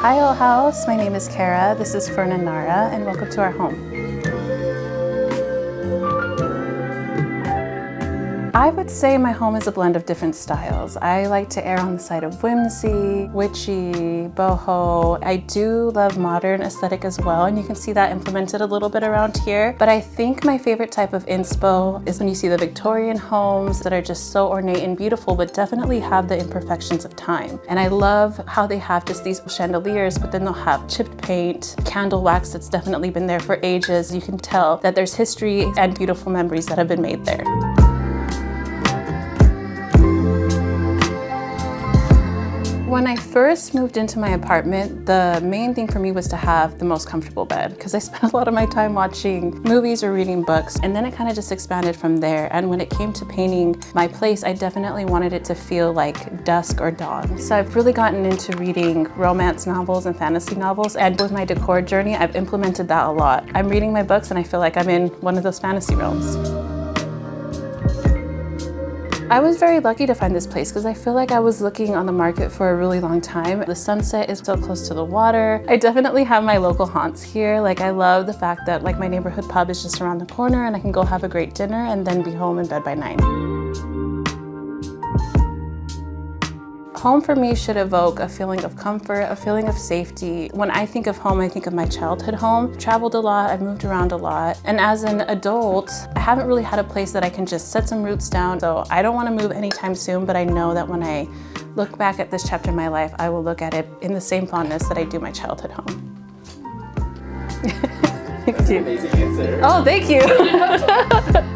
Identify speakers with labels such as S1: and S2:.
S1: Hi, Ohouse. My name is Kara. This is Fern and Nara, and welcome to our home. I would say my home is a blend of different styles. I like to err on the side of whimsy, witchy, boho. I do love modern aesthetic as well, and you can see that implemented a little bit around here. But I think my favorite type of inspo is when you see the Victorian homes that are just so ornate and beautiful, but definitely have the imperfections of time. And I love how they have just these chandeliers, but then they'll have chipped paint, candle wax that's definitely been there for ages. You can tell that there's history and beautiful memories that have been made there. When I first moved into my apartment, the main thing for me was to have the most comfortable bed because I spent a lot of my time watching movies or reading books, and then it kind of just expanded from there. And when it came to painting my place, I definitely wanted it to feel like dusk or dawn. So I've really gotten into reading romance novels and fantasy novels, and with my decor journey, I've implemented that a lot. I'm reading my books and I feel like I'm in one of those fantasy realms. I was very lucky to find this place because I feel like I was looking on the market for a really long time. The sunset is so close to the water. I definitely have my local haunts here. Like, I love the fact that like my neighborhood pub is just around the corner and I can go have a great dinner and then be home in bed by 9. Home for me should evoke a feeling of comfort, a feeling of safety. When I think of home, I think of my childhood home. I've traveled a lot, I've moved around a lot. And as an adult, I haven't really had a place that I can just set some roots down. So I don't want to move anytime soon, but I know that when I look back at this chapter in my life, I will look at it in the same fondness that I do my childhood home. Thank you.
S2: Amazing answer.
S1: Oh, thank you.